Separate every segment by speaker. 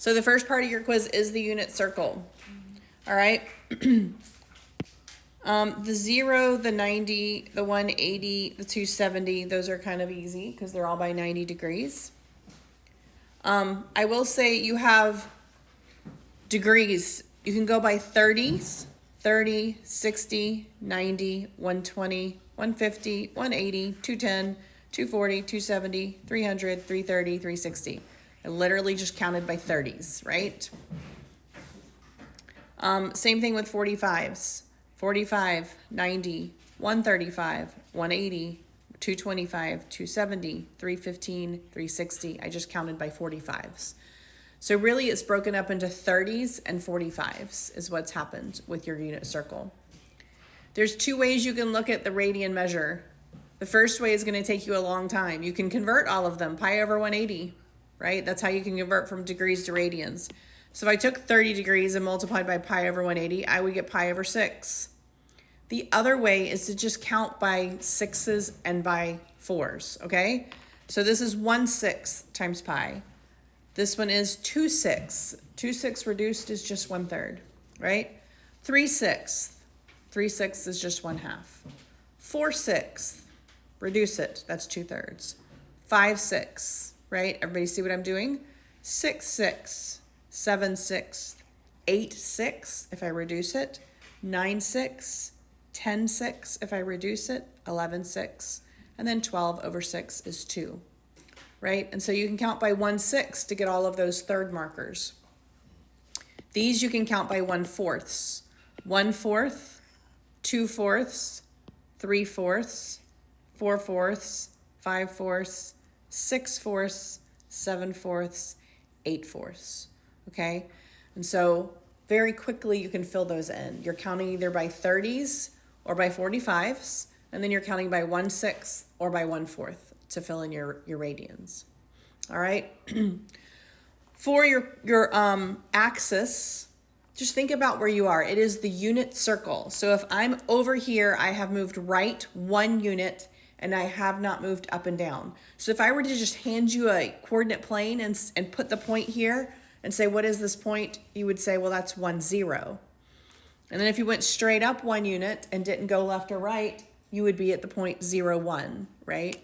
Speaker 1: So the first part of your quiz is the unit circle. All right. The 0, the 90, the 180, the 270, those are kind of easy because they're all by 90 degrees. I will say you have degrees. You can go by 30s, 30, 60, 90, 120, 150, 180, 210, 240, 270, 300, 330, 360. I literally just counted by 30s, right? Same thing with 45s. 45, 90, 135, 180, 225, 270, 315, 360. I just counted by 45s. So really it's broken up into 30s and 45s is what's happened with your unit circle. There's two ways you can look at the radian measure. The first way is going to take you a long time. You can convert all of them, pi over 180, right? That's how you can convert from degrees to radians. So if I took 30 degrees and multiplied by pi over 180, I would get pi over 6. The other way is to just count by 6s and by 4s, okay? So this is 1/6 times pi. This one is 2/6. 2/6 reduced is just 1/3, right? 3/6. 3/6 is just 1/2. 4/6. Reduce it, that's 2/3. 5/6, right? Everybody see what I'm doing? 6/6. 7/6. 8/6 if I reduce it. 9/6. 10/6 if I reduce it. 11/6. And then 12 over 6 is 2, right? And so you can count by 1/6 to get all of those third markers. These you can count by 1/4. 1/4, 2/4, 3/4, 4/4, 5/4, 6/4, 7/4, 8/4, okay? And so very quickly you can fill those in. You're counting either by 30s or by 45s, and then you're counting by 1/6 or by 1/4 to fill in your radians. All right. For your axis, just think about where you are. It is the unit circle. So if I'm over here, I have moved right 1 unit and I have not moved up and down. So if I were to just hand you a coordinate plane and put the point here and say, what is this point? You would say, well, that's 1, 0. And then if you went straight up 1 unit and didn't go left or right, you would be at the point 0, 1, right?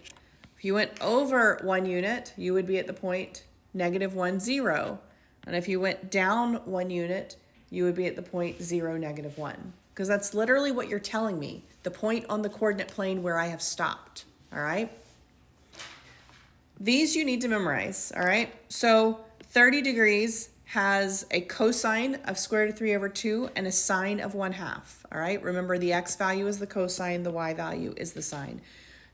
Speaker 1: If you went over 1 unit, you would be at the point -1, 0. And if you went down 1 unit, you would be at the point 0, -1. Because that's literally what you're telling me, the point on the coordinate plane where I have stopped, all right? These you need to memorize, all right? So 30 degrees has a cosine of square root of 3 over 2 and a sine of 1/2, all right? Remember the x value is the cosine, the y value is the sine.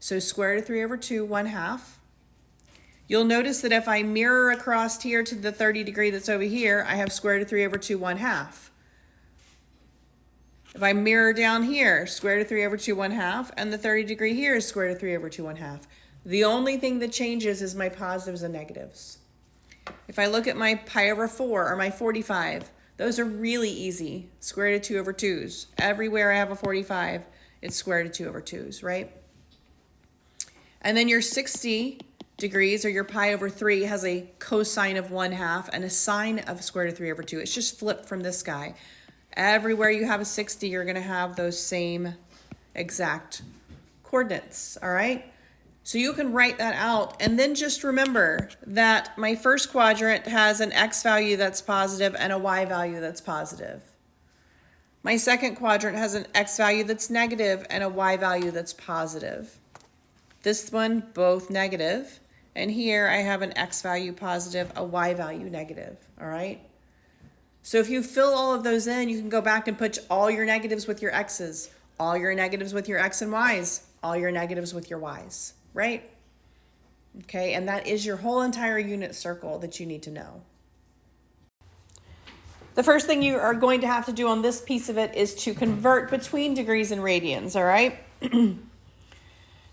Speaker 1: So square root of 3 over 2, 1/2. You'll notice that if I mirror across here to the 30 degree that's over here, I have square root of 3 over 2, 1/2. If I mirror down here, square root of 3 over 2, 1/2, and the 30 degree here is square root of 3 over 2, 1/2. The only thing that changes is my positives and negatives. If I look at my pi over 4 or my 45, those are really easy. Square root of 2 over 2's. Everywhere I have a 45, it's square root of 2 over 2's, right? And then your 60 degrees or your pi over 3 has a cosine of 1/2 and a sine of square root of 3 over 2. It's just flipped from this guy. Everywhere you have a 60, you're going to have those same exact coordinates, all right? So you can write that out, and then just remember that my first quadrant has an x value that's positive and a y value that's positive. My second quadrant has an x value that's negative and a y value that's positive. This one, both negative, and here I have an x value positive, a y value negative, all right? So if you fill all of those in, you can go back and put all your negatives with your x's, all your negatives with your x and y's, all your negatives with your y's. Right? Okay, and that is your whole entire unit circle that you need to know. The first thing you are going to have to do on this piece of it is to convert between degrees and radians, all right?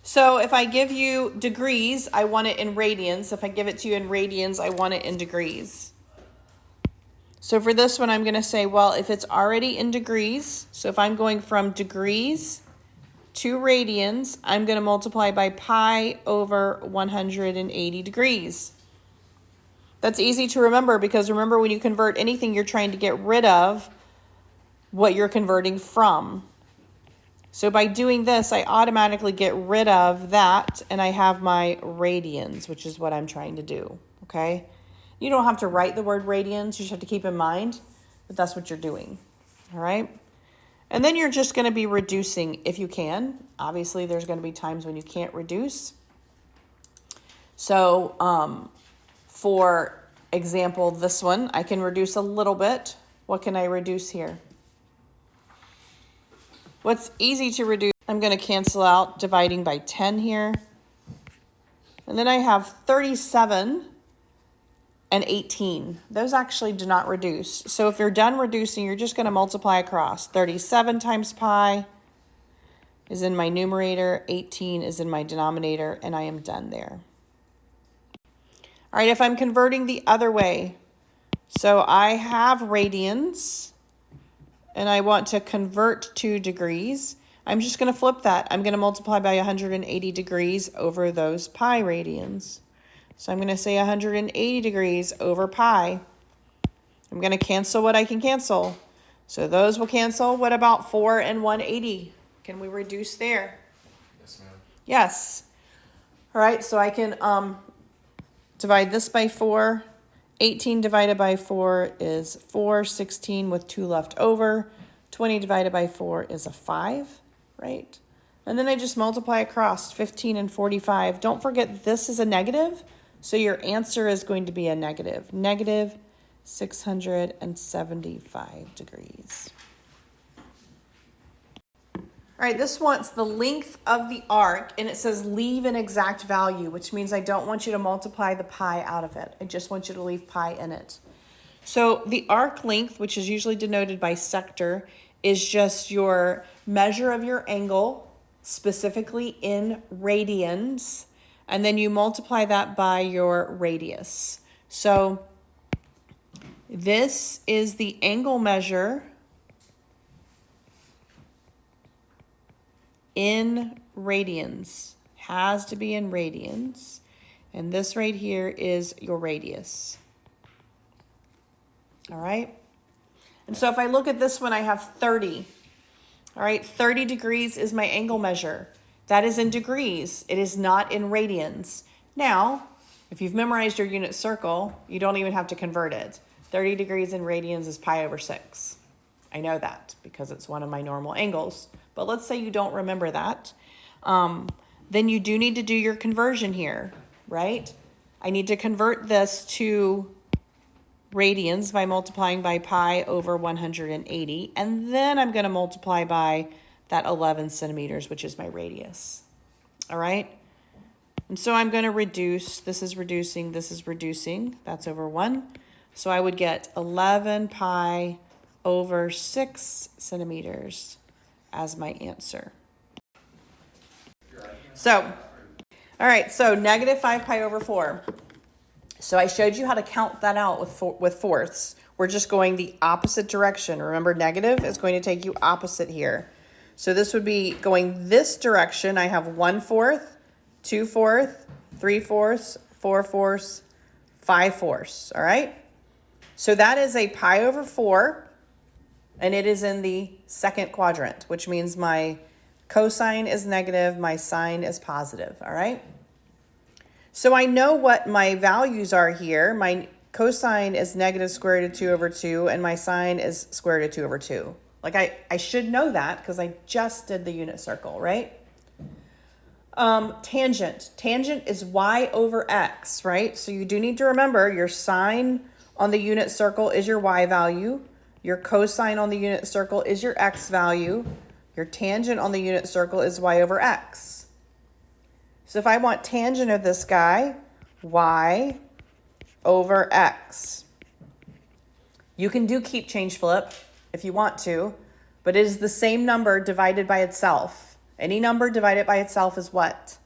Speaker 1: So if I give you degrees, I want it in radians. If I give it to you in radians, I want it in degrees. So for this one, I'm going to say, well, if it's already in degrees, so if I'm going from degrees to radians, I'm going to multiply by pi over 180 degrees. That's easy to remember because remember when you convert anything, you're trying to get rid of what you're converting from. So by doing this, I automatically get rid of that and I have my radians, which is what I'm trying to do, okay? You don't have to write the word radians, you just have to keep in mind that that's what you're doing, all right? And then you're just gonna be reducing if you can. Obviously, there's gonna be times when you can't reduce. So for example, this one, I can reduce a little bit. What can I reduce here? What's easy to reduce? I'm going to cancel out dividing by 10 here. And then I have 37 and 18. Those actually do not reduce. So if you're done reducing, you're just going to multiply across. 37 times pi is in my numerator, 18 is in my denominator, and I am done there. All right, if I'm converting the other way, so I have radians, and I want to convert to degrees, I'm just going to flip that. I'm going to multiply by 180 degrees over those pi radians. So I'm going to say 180 degrees over pi. I'm going to cancel what I can cancel. So those will cancel. What about 4 and 180? Can we reduce there?
Speaker 2: Yes, ma'am.
Speaker 1: Yes. All right, so I can divide this by 4. 18 divided by 4 is 4. 16 with 2 left over. 20 divided by 4 is a 5, right? And then I just multiply across 15 and 45. Don't forget this is a negative, so your answer is going to be a negative. Negative 675 degrees. All right, this wants the length of the arc, and it says leave an exact value, which means I don't want you to multiply the pi out of it. I just want you to leave pi in it. So the arc length, which is usually denoted by sector, is just your measure of your angle, specifically in radians, and then you multiply that by your radius. So this is the angle measure in radians, has to be in radians, and this right here is your radius. All right, and so if I look at this one, I have 30. All right, 30 degrees is my angle measure. That is in degrees. It is not in radians. Now, if you've memorized your unit circle, you don't even have to convert it. 30 degrees in radians is pi over 6. I know that because it's one of my normal angles. But let's say you don't remember that. Then you do need to do your conversion here, right? I need to convert this to radians by multiplying by pi over 180. And then I'm going to multiply by that 11 centimeters, which is my radius. All right? And so I'm going to reduce. This is reducing. This is reducing. That's over 1. So I would get 11 pi over 6 centimeters as my answer. So, all right, so negative 5 pi over 4. So I showed you how to count that out with fourths. We're just going the opposite direction. Remember, negative is going to take you opposite here. So this would be going this direction. I have 1/4, 2/4, 3/4, 4/4, 5/4, all right? So that is a pi over 4. And it is in the second quadrant, which means my cosine is negative, my sine is positive, all right? So I know what my values are here. My cosine is negative square root of 2 over 2, and my sine is square root of 2 over 2. Like I should know that because I just did the unit circle, right? Tangent. Tangent is y over x, right? So you do need to remember your sine on the unit circle is your y value. Your cosine on the unit circle is your x value. Your tangent on the unit circle is y over x. So if I want tangent of this guy, y over x. You can do keep, change, flip if you want to, but it is the same number divided by itself. Any number divided by itself is what?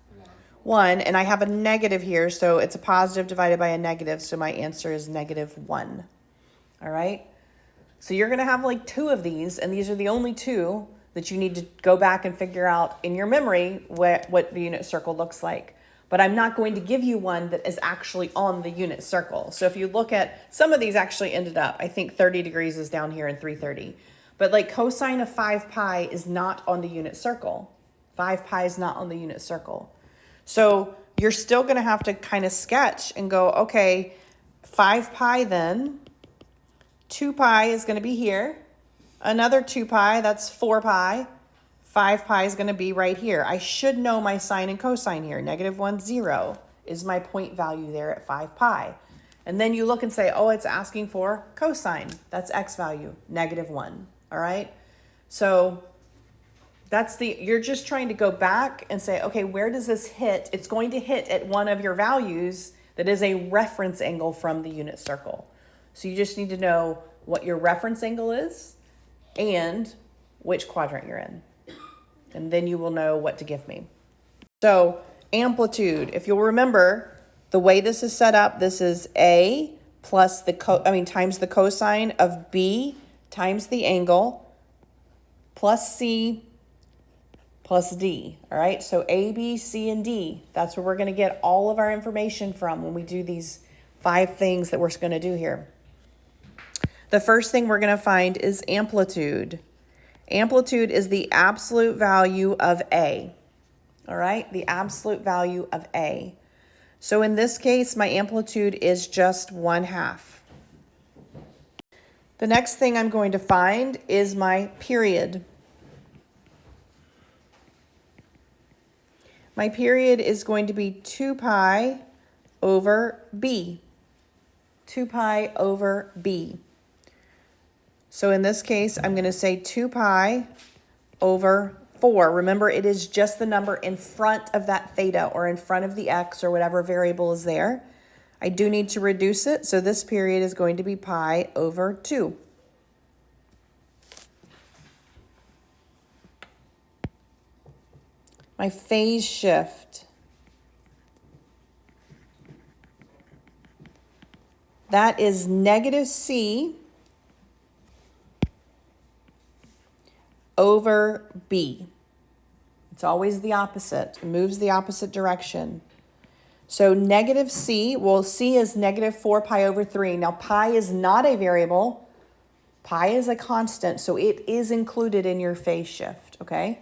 Speaker 1: 1. And I have a negative here, so it's a positive divided by a negative, so my answer is -1. All right? So you're going to have like 2 of these, and these are the only 2 that you need to go back and figure out in your memory what the unit circle looks like. but I'm not going to give you one that is actually on the unit circle. So if you look at, some of these actually ended up, I think 30 degrees is down here in 330. But like cosine of 5 pi is not on the unit circle. 5 pi is not on the unit circle. So you're still going to have to kind of sketch and go, okay, 5 pi then, 2 pi is going to be here. Another 2 pi, that's 4 pi. 5 pi is going to be right here. I should know my sine and cosine here. -1, 0 is my point value there at 5 pi. And then you look and say, oh, it's asking for cosine. That's x value, -1. All right? So that's you're just trying to go back and say, okay, where does this hit? It's going to hit at one of your values that is a reference angle from the unit circle. So you just need to know what your reference angle is and which quadrant you're in. And then you will know what to give me. So amplitude, if you'll remember, the way this is set up, this is A plus times the cosine of B times the angle plus C plus D. All right, so A, B, C, and D. That's where we're going to get all of our information from when we do these 5 things that we're going to do here. The first thing we're going to find is amplitude. Amplitude is the absolute value of A. All right, the absolute value of A. So in this case, my amplitude is just 1/2. The next thing I'm going to find is my period. My period is going to be 2 pi over B. 2 pi over B. So in this case, I'm going to say 2 pi over 4. Remember, it is just the number in front of that theta or in front of the x or whatever variable is there. I do need to reduce it, so this period is going to be pi over 2. My phase shift. That is -c over B. It's always the opposite. It moves the opposite direction. So -c, well, c is -4 pi over 3. Now, pi is not a variable. Pi is a constant, so it is included in your phase shift, okay?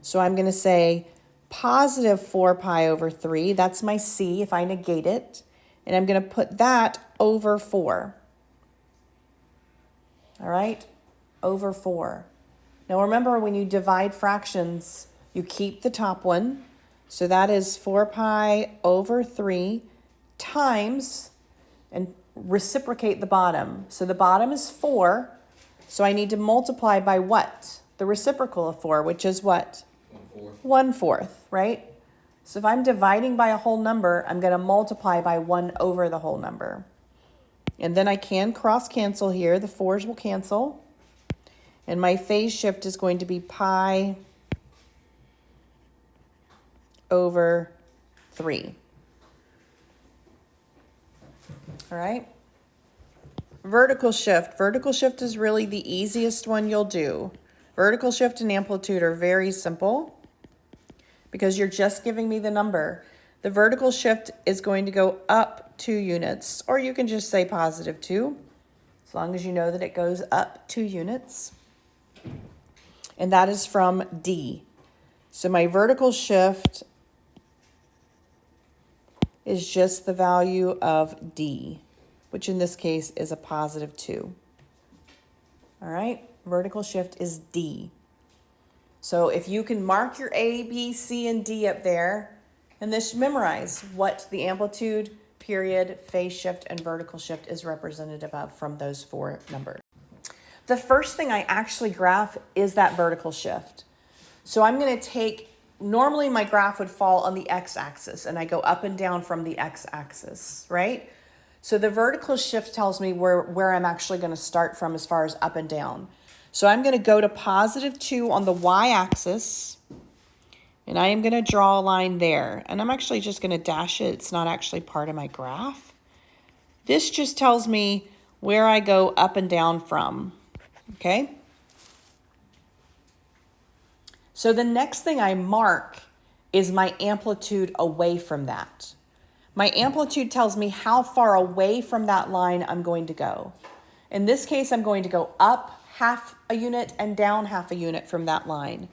Speaker 1: So I'm going to say +4 pi over 3. That's my c if I negate it. And I'm going to put that over 4. All right? Over 4. Now remember, when you divide fractions, you keep the top one. So that is 4 pi over 3 times, and reciprocate the bottom. So the bottom is 4. So I need to multiply by what? The reciprocal of 4, which is what? 1/4, right? So if I'm dividing by a whole number, I'm going to multiply by 1 over the whole number. And then I can cross cancel here. The 4s will cancel. And my phase shift is going to be pi over 3. All right. Vertical shift. Vertical shift is really the easiest one you'll do. Vertical shift and amplitude are very simple because you're just giving me the number. The vertical shift is going to go up 2 units, or you can just say +2, as long as you know that it goes up 2 units. And that is from D. So my vertical shift is just the value of D, which in this case is a +2. All right, vertical shift is D. So if you can mark your A, B, C, and D up there, and this memorize what the amplitude, period, phase shift, and vertical shift is representative of from those 4 numbers. The first thing I actually graph is that vertical shift. So I'm going to take, normally my graph would fall on the x-axis, and I go up and down from the x-axis, right? So the vertical shift tells me where I'm actually going to start from as far as up and down. So I'm going to go to +2 on the y-axis, and I am going to draw a line there. And I'm actually just going to dash it. It's not actually part of my graph. This just tells me where I go up and down from, okay? So the next thing I mark is my amplitude away from that. My amplitude tells me how far away from that line I'm going to go. In this case, I'm going to go up half a unit and down half a unit from that line.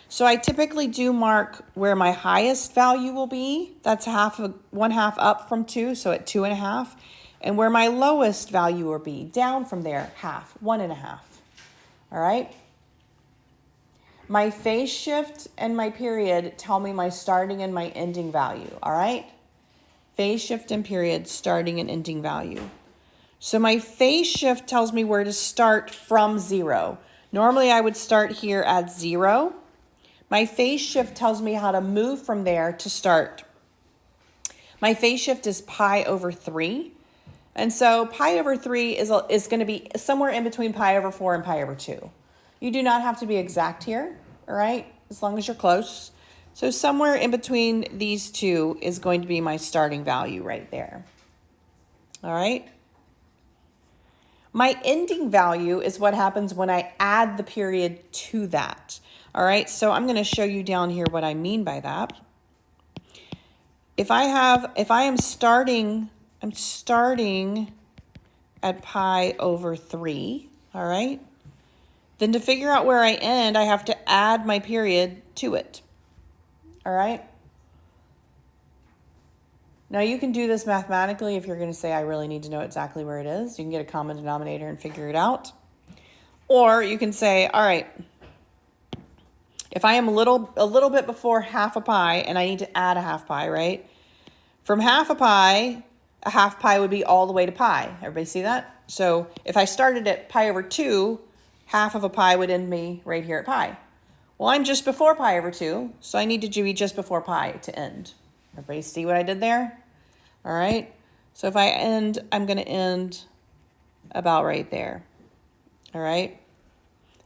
Speaker 1: So I typically do mark where my highest value will be. That's 1/2 up from 2, so at 2.5. And where my lowest value will be, down from there, 1/2, 1.5. All right? My phase shift and my period tell me my starting and my ending value. All right? Phase shift and period, starting and ending value. So my phase shift tells me where to start from 0. Normally I would start here at 0. My phase shift tells me how to move from there to start. My phase shift is pi over 3. And so pi over 3 is going to be somewhere in between pi over 4 and pi over 2. You do not have to be exact here, all right? As long as you're close. So somewhere in between these two is going to be my starting value right there. All right? My ending value is what happens when I add the period to that. All right, so I'm going to show you down here what I mean by that. If I am starting at pi over 3, all right? Then to figure out where I end, I have to add my period to it. All right? Now you can do this mathematically if you're going to say, I really need to know exactly where it is. You can get a common denominator and figure it out. Or you can say, all right, if I am a little bit before 1/2 pi and I need to add a 1/2 pi, right? From 1/2 pi, a 1/2 pi would be all the way to pi. Everybody see that? So if I started at pi over 2, 1/2 of a pi would end me right here at pi. Well, I'm just before pi over 2, so I need to be just before pi to end. Everybody see what I did there? All right. So if I end, I'm going to end about right there. All right.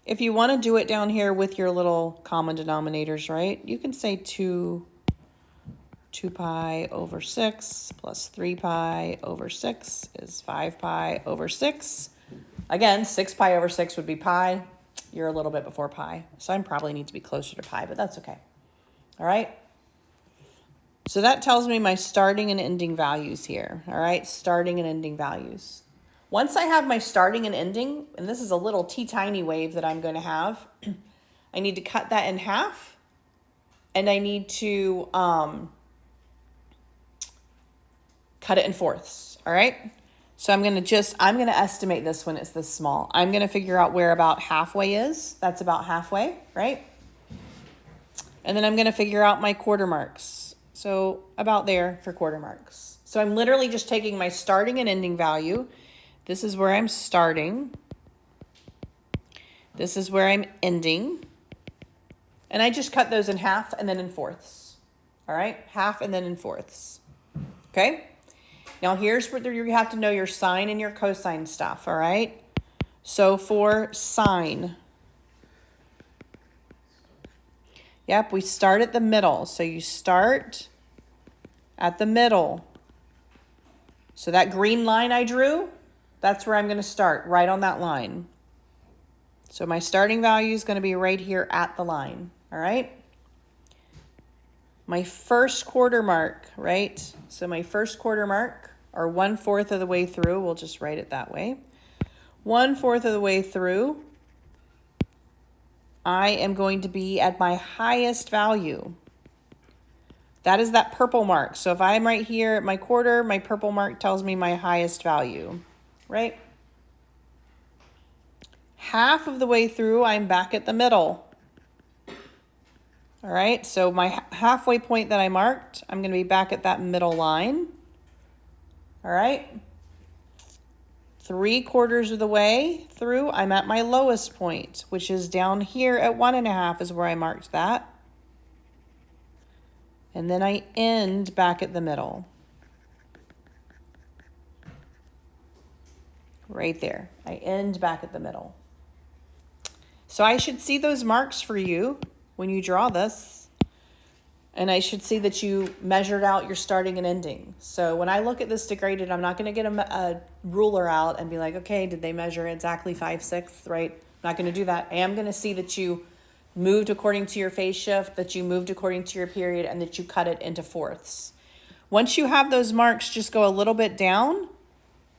Speaker 1: If you want to do it down here with your little common denominators, right, you can say 2 pi over 6 plus 3 pi over 6 is 5 pi over 6. Again, 6 pi over 6 would be pi. You're a little bit before pi. So I probably need to be closer to pi, but that's okay. All right. So that tells me my starting and ending values here. All right. Starting and ending values. Once I have my starting and ending, and this is a little teeny wave that I'm going to have, I need to cut that in half, and I need to cut it in fourths. All right. So I'm going to estimate this when it's this small. I'm going to figure out where about halfway is. That's about halfway, right? And then I'm going to figure out my quarter marks. So about there for quarter marks. So I'm literally just taking my starting and ending value. This is where I'm starting. This is where I'm ending. And I just cut those in half and then in fourths. All right? Half and then in fourths. Okay? Now here's where you have to know your sine and your cosine stuff, all right? So for sine, yep, we start at the middle. So you start at the middle. So that green line I drew, that's where I'm going to start, right on that line. So my starting value is going to be right here at the line, all right? My first quarter mark, right? So my first quarter mark, or 1/4 of the way through, we'll just write it that way. 1/4 of the way through, I am going to be at my highest value. That is that purple mark. So if I'm right here at my quarter, my purple mark tells me my highest value, right? Half of the way through, I'm back at the middle. All right, so my halfway point that I marked, I'm going to be back at that middle line. All right. 3/4 of the way through, I'm at my lowest point, which is down here at 1.5 is where I marked that. And then I end back at the middle. Right there. I end back at the middle. So I should see those marks for you when you draw this. And I should see that you measured out your starting and ending. So when I look at this degraded, I'm not going to get a ruler out and be like, okay, did they measure exactly 5/6, right? I'm not going to do that. I am going to see that you moved according to your phase shift, that you moved according to your period, and that you cut it into fourths. Once you have those marks, just go a little bit down,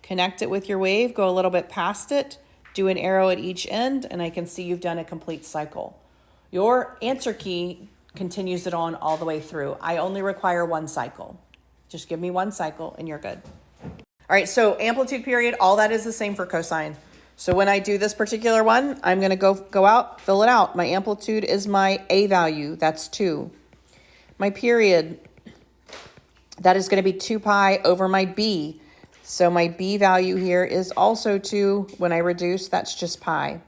Speaker 1: connect it with your wave, go a little bit past it, do an arrow at each end, and I can see you've done a complete cycle. Your answer key continues it on all the way through. I only require one cycle. Just give me one cycle and you're good. All right, so amplitude period, all that is the same for cosine. So when I do this particular one, I'm going to go out, fill it out. My amplitude is my A value, that's 2. My period, that is going to be 2 pi over my B. So my B value here is also 2. When I reduce, that's just pi.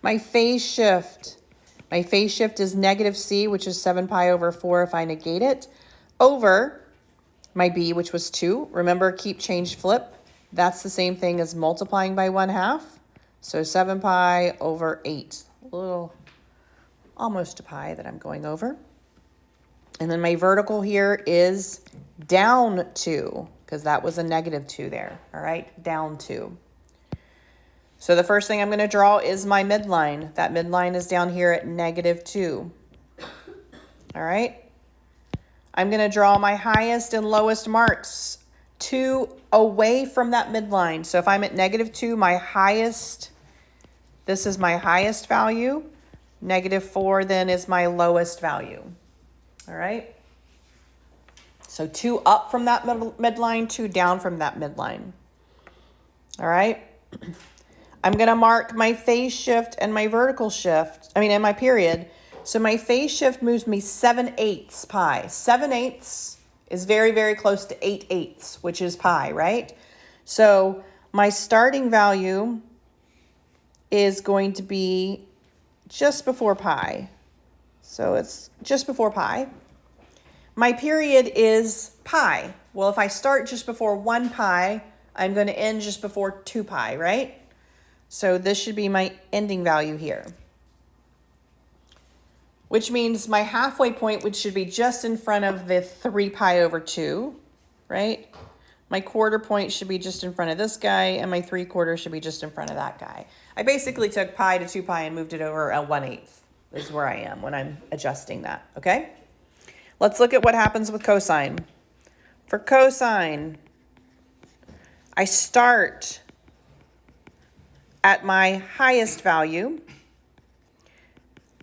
Speaker 1: My phase shift is negative C, which is 7 pi over 4 if I negate it, over my B, which was 2. Remember, keep, change, flip. That's the same thing as multiplying by 1/2. So 7 pi over 8. A little, almost a pi that I'm going over. And then my vertical here is down 2, because that was a negative 2 there. All right, down 2. So the first thing I'm going to draw is my midline. That midline is down here at negative 2. All right. I'm going to draw my highest and lowest marks 2 away from that midline. So if I'm at negative 2, my highest, this is my highest value. Negative 4 then is my lowest value. All right. So 2 up from that midline, 2 down from that midline. All right. I'm going to mark my phase shift and my vertical shift, and my period. So my phase shift moves me 7/8 pi. 7/8 is very, very close to 8/8, which is pi, right? So my starting value is going to be just before pi. So it's just before pi. My period is pi. Well, if I start just before 1 pi, I'm going to end just before 2 pi, right? So this should be my ending value here, which means my halfway point, which should be just in front of the 3 pi over 2, right? My quarter point should be just in front of this guy, and my 3/4 should be just in front of that guy. I basically took pi to 2 pi and moved it over at 1/8 is where I am when I'm adjusting that, okay? Let's look at what happens with cosine. For cosine, I start at my highest value.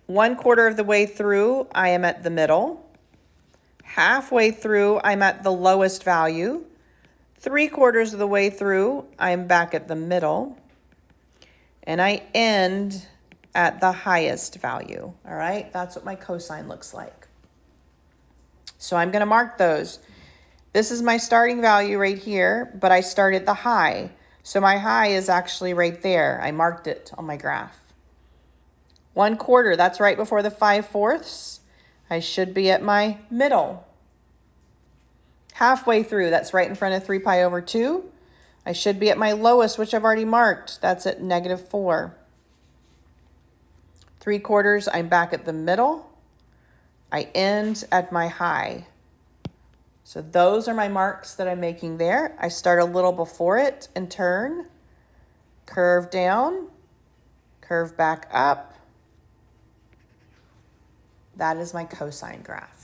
Speaker 1: 1/4 of the way through, I am at the middle. Halfway through, I'm at the lowest value. 3/4 of the way through, I'm back at the middle. And I end at the highest value. All right, that's what my cosine looks like. So I'm going to mark those. This is my starting value right here, but I start at the high. So my high is actually right there. I marked it on my graph. 1/4, that's right before the 5/4. I should be at my middle. Halfway through, that's right in front of 3 pi over 2. I should be at my lowest, which I've already marked. That's at negative 4. 3/4, I'm back at the middle. I end at my high. So those are my marks that I'm making there. I start a little before it and turn, curve down, curve back up. That is my cosine graph.